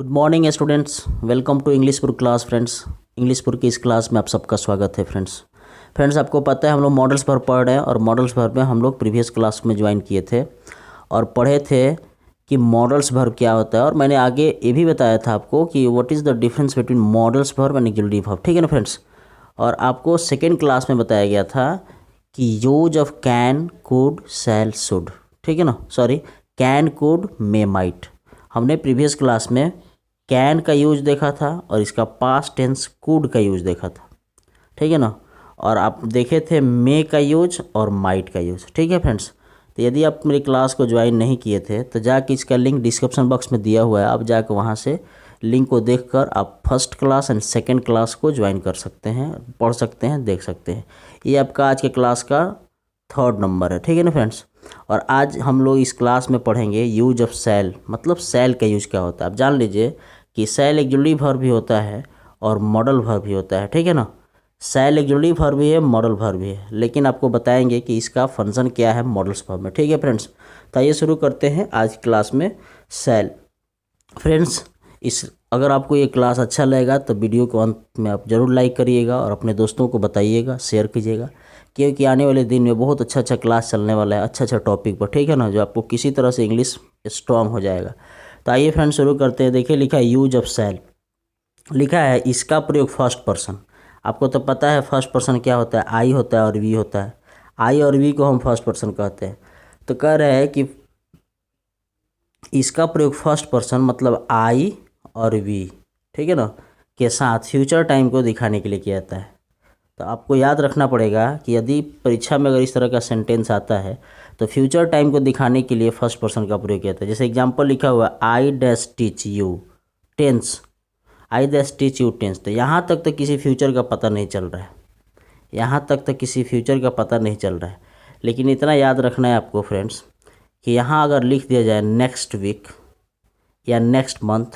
Good morning students, welcome to Englishpur class friends. Englishpur की इस class में आप सबका स्वागत है फ्रेंड्स। आपको पता है हम लोग मॉडल्स पर पढ़ रहे हैं और मॉडल्स वर्ब में हम लोग प्रीवियस क्लास में ज्वाइन किए थे और पढ़े थे कि मॉडल्स वर्ब क्या होता है। और मैंने आगे ये भी बताया था आपको कि what is the difference between models verb and auxiliary verb, ठीक है ना फ्रेंड्स। और आपको सेकेंड क्लास में बताया गया था कि use of can, could, shall, should, ठीक है ना, sorry can, could, may, might. हमने प्रीवियस क्लास में कैन का यूज देखा था और इसका पास्ट टेंस कुड का यूज देखा था, ठीक है ना। और आप देखे थे मे का यूज और माइट का यूज, ठीक है फ्रेंड्स। तो यदि आप मेरी क्लास को ज्वाइन नहीं किए थे तो जाके इसका लिंक डिस्क्रिप्शन बॉक्स में दिया हुआ है, आप जाकर वहाँ से लिंक को देखकर आप first class and second class को ज्वाइन कर सकते हैं, पढ़ सकते हैं, देख सकते हैं। ये आपका आज के क्लास का 3rd नंबर है, ठीक है ना फ्रेंड्स। और आज हम लोग इस क्लास में पढ़ेंगे यूज ऑफ शैल, मतलब शैल का यूज क्या होता है। आप जान लीजिए कि शैल ऑक्सिलरी वर्ब भी होता है और मॉडल वर्ब भी होता है, ठीक है ना। शैल ऑक्सिलरी वर्ब भी है, मॉडल वर्ब भी है, लेकिन आपको बताएंगे कि इसका फंक्शन क्या है मॉडल्स वर्ब में, ठीक है फ्रेंड्स। तो आइए शुरू करते हैं आज की क्लास में शैल। फ्रेंड्स अगर आपको ये क्लास अच्छा लगेगा तो वीडियो को अंत में आप ज़रूर लाइक करिएगा और अपने दोस्तों को बताइएगा, शेयर कीजिएगा, क्योंकि आने वाले दिन में बहुत अच्छा क्लास चलने वाला है, अच्छा टॉपिक पर, ठीक है ना, जो आपको किसी तरह से इंग्लिश स्ट्रांग हो जाएगा। तो आइए फ्रेंड्स शुरू करते हैं। देखिए लिखा है यूज ऑफ शैल, लिखा है इसका प्रयोग फर्स्ट पर्सन। आपको तो पता है फर्स्ट पर्सन क्या होता है, आई होता है और वी होता है। आई और वी को हम फर्स्ट पर्सन कहते हैं। तो कह रहे हैं कि इसका प्रयोग फर्स्ट पर्सन मतलब आई और वी, ठीक है ना, के साथ फ्यूचर टाइम को दिखाने के लिए किया जाता है। तो आपको याद रखना पड़ेगा कि यदि परीक्षा में अगर इस तरह का सेंटेंस आता है तो फ्यूचर टाइम को दिखाने के लिए फर्स्ट पर्सन का प्रयोग किया जाता है। जैसे एग्जांपल लिखा हुआ I dash teach you tense, I dash teach you tense. तो यहाँ तक तो किसी फ्यूचर का पता नहीं चल रहा है, यहाँ तक तो किसी फ्यूचर का पता नहीं चल रहा है। लेकिन इतना याद रखना है आपको फ्रेंड्स कि यहाँ अगर लिख दिया जाए नेक्स्ट वीक या next month,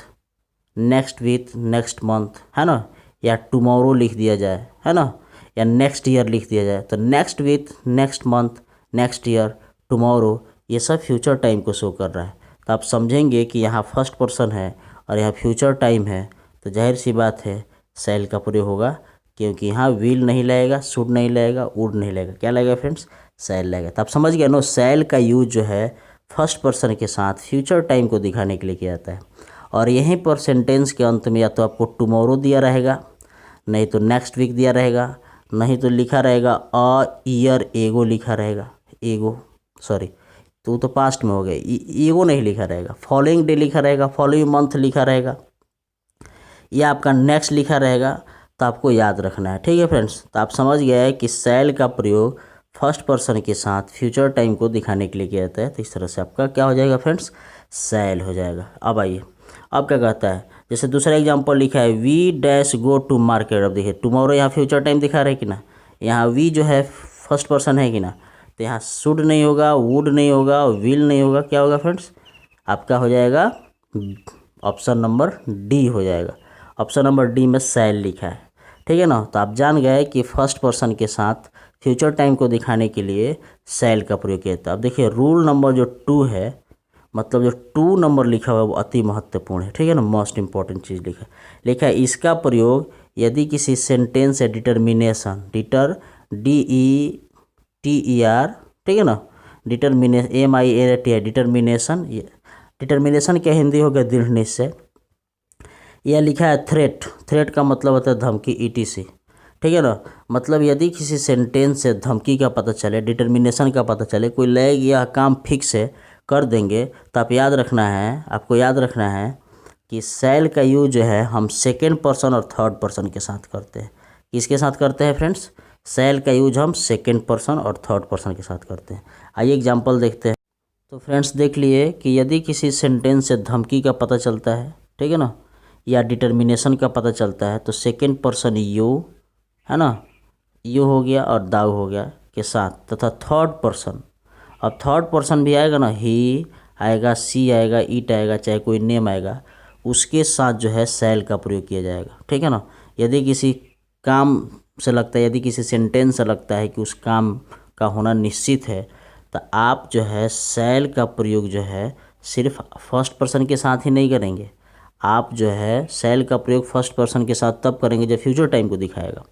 next week, next month, है ना, या टुमारो लिख दिया जाए, है ना, या नेक्स्ट ईयर लिख दिया जाए, तो next week, next month, next year, tomorrow, ये सब फ्यूचर टाइम को शो कर रहा है। तो आप समझेंगे कि यहाँ फर्स्ट पर्सन है और यहाँ फ्यूचर टाइम है, तो जाहिर सी बात है शैल का प्रयोग होगा, क्योंकि यहाँ विल नहीं लगेगा, शुड नहीं लगेगा, वुड नहीं लगेगा, क्या लगेगा फ्रेंड्स, शैल लगेगा। तो आप समझ गए नो, शैल का यूज जो है फर्स्ट पर्सन के साथ फ्यूचर टाइम को दिखाने के लिए किया जाता है। और यहीं पर सेंटेंस के अंत में या तो आपको टुमारो दिया रहेगा, नहीं तो नेक्स्ट वीक दिया रहेगा, नहीं तो लिखा रहेगा अ ईयर एगो लिखा रहेगा, एगो सॉरी तो पास्ट में हो गया, एगो नहीं लिखा रहेगा, फॉलोइंग डे लिखा रहेगा, फॉलोइंग मंथ लिखा रहेगा, या आपका नेक्स्ट लिखा रहेगा। तो आपको याद रखना है, ठीक है फ्रेंड्स। तो आप समझ गए हैं कि शैल का प्रयोग फर्स्ट पर्सन के साथ फ्यूचर टाइम को दिखाने के लिए किया जाता है। तो इस तरह से आपका क्या हो जाएगा फ्रेंड्स, शैल हो जाएगा। अब आइए, अब क्या कहता है, जैसे दूसरा एग्जांपल लिखा है we dash go to market. अब देखिए टुमारो यहाँ फ्यूचर टाइम दिखा रहे हैं कि ना, यहाँ वी जो है फर्स्ट पर्सन है कि ना, तो यहाँ शुड नहीं होगा, वुड नहीं होगा, विल नहीं होगा, क्या होगा फ्रेंड्स, आपका हो जाएगा ऑप्शन नंबर डी हो जाएगा। ऑप्शन नंबर डी में शैल लिखा है, ठीक है ना। तो आप जान गए कि फर्स्ट पर्सन के साथ फ्यूचर टाइम को दिखाने के लिए शैल का प्रयोग किया जाता है। अब देखिए रूल नंबर जो 2 है, मतलब जो 2 नंबर लिखा हुआ है वो अति महत्वपूर्ण है, ठीक है ना, मोस्ट इंपॉर्टेंट चीज़ लिखा है इसका प्रयोग यदि किसी सेंटेंस है डिटर्मिनेशन, DETER, ठीक है ना, डिटर्मिनेशन MINAT डिटर्मिनेशन, डिटर्मिनेशन क्या हिंदी हो गया दृढ़ निश्चय। यह लिखा है थ्रेट, थ्रेट का मतलब होता है धमकी, ETC, ठीक है ना। मतलब यदि किसी सेंटेंस से धमकी का पता चले, डिटर्मिनेशन का पता चले, कोई लय या काम फिक्स है कर देंगे, तो आप याद रखना है, आपको याद रखना है कि शैल का यूज जो है हम सेकेंड पर्सन और थर्ड पर्सन के साथ करते हैं। किसके साथ करते हैं फ्रेंड्स, शैल का यूज हम सेकेंड पर्सन और थर्ड पर्सन के साथ करते हैं। आइए एग्जांपल देखते हैं। तो फ्रेंड्स देख लिए कि यदि किसी सेंटेंस से धमकी का पता चलता है, ठीक है ना, या डिटर्मिनेशन का पता चलता है, तो सेकेंड पर्सन यू, है ना, यू हो गया और दाऊ हो गया के साथ, तथा थर्ड पर्सन, अब थर्ड पर्सन भी आएगा ना, ही आएगा, सी आएगा, ईट आएगा, चाहे कोई नेम आएगा, उसके साथ जो है शैल का प्रयोग किया जाएगा, ठीक है ना। यदि किसी काम से लगता है, यदि किसी सेंटेंस से लगता है कि उस काम का होना निश्चित है, तो आप जो है शैल का प्रयोग जो है सिर्फ फर्स्ट पर्सन के साथ ही नहीं करेंगे, आप जो है शैल का प्रयोग फर्स्ट पर्सन के साथ तब करेंगे जब फ्यूचर टाइम को दिखाएगा,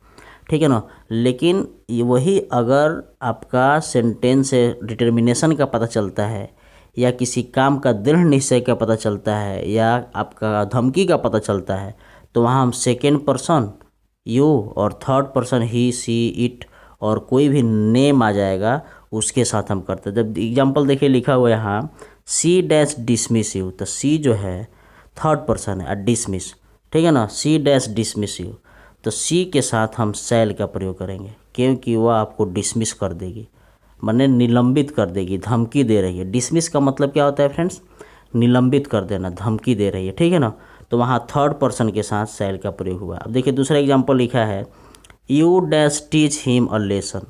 ठीक है ना। लेकिन वही अगर आपका सेंटेंस से डिटर्मिनेशन का पता चलता है या किसी काम का दृढ़ निश्चय का पता चलता है या आपका धमकी का पता चलता है, तो वहाँ हम सेकेंड पर्सन यू और third person he see it और कोई भी नेम आ जाएगा उसके साथ हम करते हैं। जब एग्जाम्पल देखिए लिखा हुआ है यहाँ सी डैश डिसमिस यू, तो सी जो है थर्ड पर्सन है डिसमिस, ठीक है ना। सी डैश डिसमिस यू, तो सी के साथ हम शैल का प्रयोग करेंगे क्योंकि वह आपको डिसमिस कर देगी, माने निलंबित कर देगी, धमकी दे रही है। डिसमिस का मतलब क्या होता है फ्रेंड्स? निलंबित कर देना, धमकी दे रही है, ठीक है ना। तो वहाँ थर्ड पर्सन के साथ शैल का प्रयोग हुआ। अब देखिए दूसरा एग्जाम्पल लिखा है you dash teach him a lesson.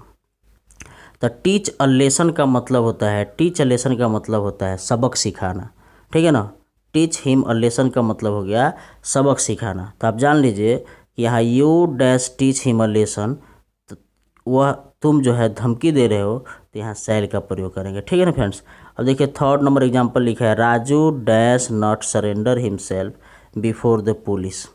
तो टीच अ लेसन का मतलब होता है, टीच अ लेसन का मतलब होता है सबक सिखाना, ठीक है ना। टीच हिम अ लेसन का मतलब हो गया सबक सिखाना। तो आप जान लीजिए कि यहाँ you dash teach him a lesson, तो वह तुम जो है धमकी दे रहे हो, तो यहाँ शैल का प्रयोग करेंगे, ठीक है ना फ्रेंड्स। अब देखिए थर्ड नंबर एग्जाम्पल लिखा है Raju dash not surrender himself before the police.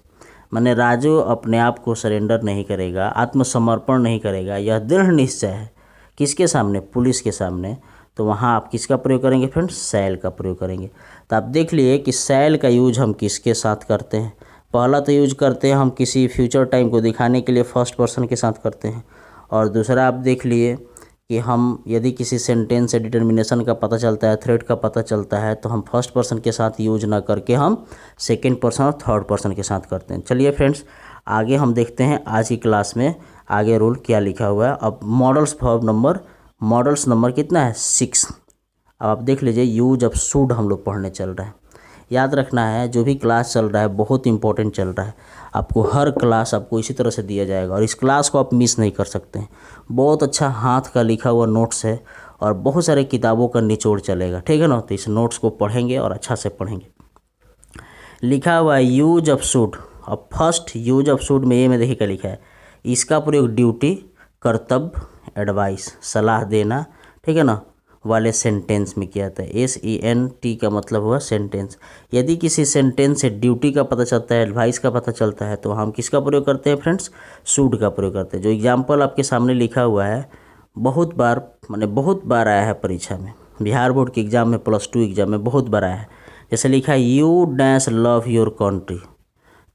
माने राजू अपने आप को सरेंडर नहीं करेगा, आत्मसमर्पण नहीं करेगा, यह दृढ़ निश्चय है किसके सामने? पुलिस के सामने। तो वहाँ आप किसका प्रयोग करेंगे फ्रेंड्स? शैल का प्रयोग करेंगे। तो आप देख लिए कि शैल का यूज हम किसके साथ करते हैं। पहला तो यूज करते हैं हम किसी फ्यूचर टाइम को दिखाने के लिए फर्स्ट पर्सन के साथ करते हैं, और दूसरा आप देख लिए कि हम यदि किसी सेंटेंस से डिटर्मिनेशन का पता चलता है, थ्रेड का पता चलता है, तो हम फर्स्ट पर्सन के साथ यूज ना करके हम सेकेंड पर्सन और थर्ड पर्सन के साथ करते हैं। चलिए फ्रेंड्स आगे हम देखते हैं आज की क्लास में आगे रूल क्या लिखा हुआ है। अब मॉडल्स नंबर कितना है? 6। अब आप देख लीजिए यूज ऑफ शुड हम लोग पढ़ने चल रहे हैं। याद रखना है जो भी क्लास चल रहा है बहुत इंपॉर्टेंट चल रहा है, आपको हर क्लास आपको इसी तरह से दिया जाएगा और इस क्लास को आप मिस नहीं कर सकते हैं। बहुत अच्छा हाथ का लिखा हुआ नोट्स है और बहुत सारे किताबों का निचोड़ चलेगा, ठीक है ना। तो इस नोट्स को पढ़ेंगे और अच्छा से पढ़ेंगे। लिखा हुआ है यूज ऑफ शुड। अब फर्स्ट यूज ऑफ शुड में ये में देखिए क्या लिखा है, इसका प्रयोग ड्यूटी, कर्तव्य, एडवाइस, सलाह देना, ठीक है ना, वाले सेंटेंस में किया जाता है। SENT का मतलब हुआ सेंटेंस। यदि किसी सेंटेंस से ड्यूटी का पता चलता है, एडवाइस का पता चलता है, तो हम किसका प्रयोग करते हैं फ्रेंड्स? शुड का प्रयोग करते हैं। जो एग्जाम्पल आपके सामने लिखा हुआ है बहुत बार आया है परीक्षा में, बिहार बोर्ड के एग्जाम में, +2 एग्जाम में बहुत बार आया है। जैसे लिखा है you dash love your country,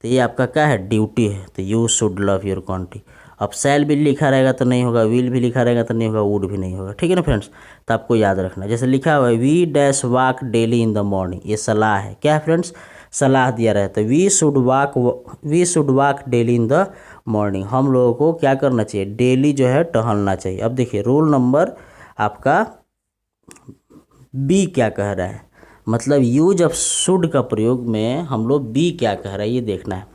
तो ये आपका क्या है? ड्यूटी है, तो you should love your country. अब शैल भी लिखा रहेगा तो नहीं होगा, विल भी लिखा रहेगा तो नहीं होगा, वुड भी नहीं होगा, ठीक है ना फ्रेंड्स। तो आपको याद रखना, जैसे लिखा हुआ है we dash walk daily in the morning, ये सलाह है, क्या है फ्रेंड्स? सलाह दिया रहता है। We should walk daily in the morning, हम लोगों को क्या करना चाहिए? डेली जो है टहलना चाहिए। अब देखिए रूल नंबर आपका बी क्या कह रहा है, मतलब यूज ऑफ शुड का प्रयोग में हम लोग बी क्या कह रहा है ये देखना है।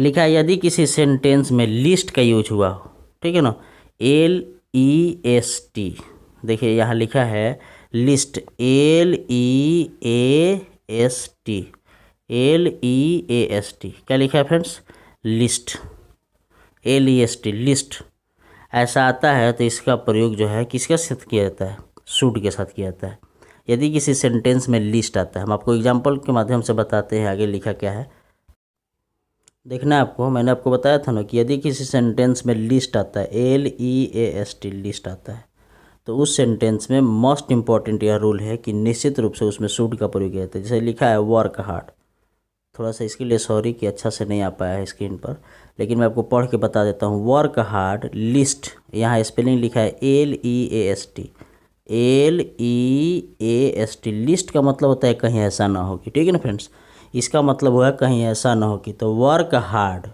लिखा है यदि किसी सेंटेंस में लिस्ट का यूज हुआ हो, ठीक है ना, LEST, देखिए यहाँ लिखा है लिस्ट, LEAST, क्या लिखा है फ्रेंड्स? लिस्ट, LEST, लिस्ट ऐसा आता है तो इसका प्रयोग जो है किसके साथ किया जाता है? शुड के साथ किया जाता है। यदि किसी सेंटेंस में लिस्ट आता है, हम आपको एग्जाम्पल के माध्यम से बताते हैं आगे लिखा क्या है। देखना है आपको, मैंने आपको बताया था ना कि यदि किसी सेंटेंस में लिस्ट आता है, LEAST, लिस्ट आता है, तो उस सेंटेंस में मोस्ट इम्पॉर्टेंट यह रूल है कि निश्चित रूप से उसमें शुड का प्रयोग किया जाता है। जैसे लिखा है वर्क हार्ड, थोड़ा सा इसके लिए सॉरी कि अच्छा से नहीं आ पाया है स्क्रीन पर, लेकिन मैं आपको पढ़ के बता देता हूँ। वर्क हार्ड लिस्ट, यहाँ स्पेलिंग लिखा है LEAST, लिस्ट का मतलब होता है कहीं ऐसा ना हो कि, ठीक है ना फ्रेंड्स, इसका मतलब हुआ कहीं ऐसा ना हो कि। तो वर्क हार्ड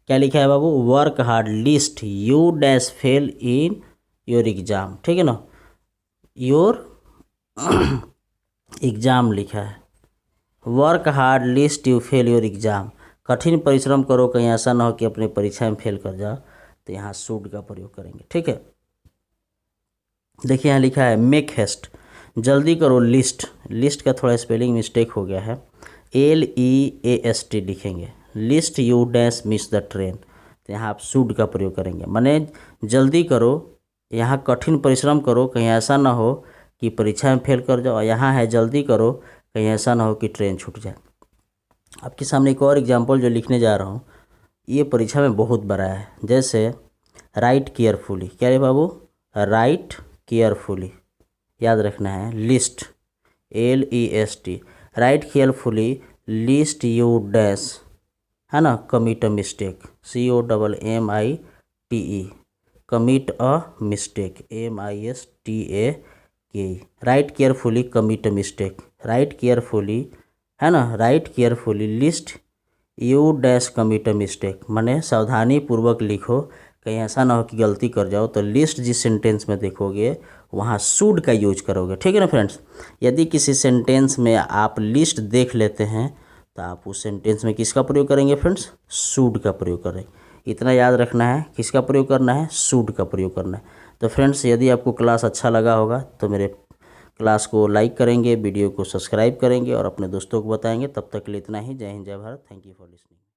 क्या लिखा है बाबू? Work hard lest you dash fail in your exam, ठीक है ना, योर एग्जाम लिखा है। Work hard lest you fail your exam, कठिन परिश्रम करो कहीं ऐसा ना हो कि अपनी परीक्षा में फेल कर जाओ, तो यहाँ शुड का प्रयोग करेंगे, ठीक है। देखिए यहाँ लिखा है मेक हेस्ट, जल्दी करो लिस्ट, लिस्ट का थोड़ा स्पेलिंग मिस्टेक हो गया है, LEAST लिखेंगे। List you dash miss the train, तो यहाँ आप शुड का प्रयोग करेंगे, माने जल्दी करो, यहाँ कठिन परिश्रम करो कहीं ऐसा ना हो कि परीक्षा में फेल कर जाओ, यहाँ है जल्दी करो कहीं ऐसा ना हो कि ट्रेन छूट जाए। आपके सामने एक और एग्जांपल जो लिखने जा रहा हूँ, ये परीक्षा में बहुत बड़ा है। जैसे राइट केयरफुली, क्या रे बाबू, राइट केयरफुली, याद रखना है। List, LEST, right carefully list you dash, है ना, commit a mistake, COMMITE, commit a mistake, MISTAKE, right carefully commit a mistake, right carefully, है ना, right carefully list you dash commit a mistake, माने सावधानी पूर्वक लिखो, कहीं ऐसा ना हो कि गलती कर जाओ। तो लिस्ट जिस सेंटेंस में देखोगे वहाँ शुड का यूज करोगे, ठीक है ना फ्रेंड्स। यदि किसी सेंटेंस में आप लिस्ट देख लेते हैं तो आप उस सेंटेंस में किसका प्रयोग करेंगे फ्रेंड्स, शुड का प्रयोग करेंगे। इतना याद रखना है, किसका प्रयोग करना है, शुड का प्रयोग करना है। तो फ्रेंड्स यदि आपको क्लास अच्छा लगा होगा तो मेरे क्लास को लाइक करेंगे, वीडियो को सब्सक्राइब करेंगे और अपने दोस्तों को बताएंगे। तब तक के लिए इतना ही। जय हिंद, जय Bharat. Thank you for listening.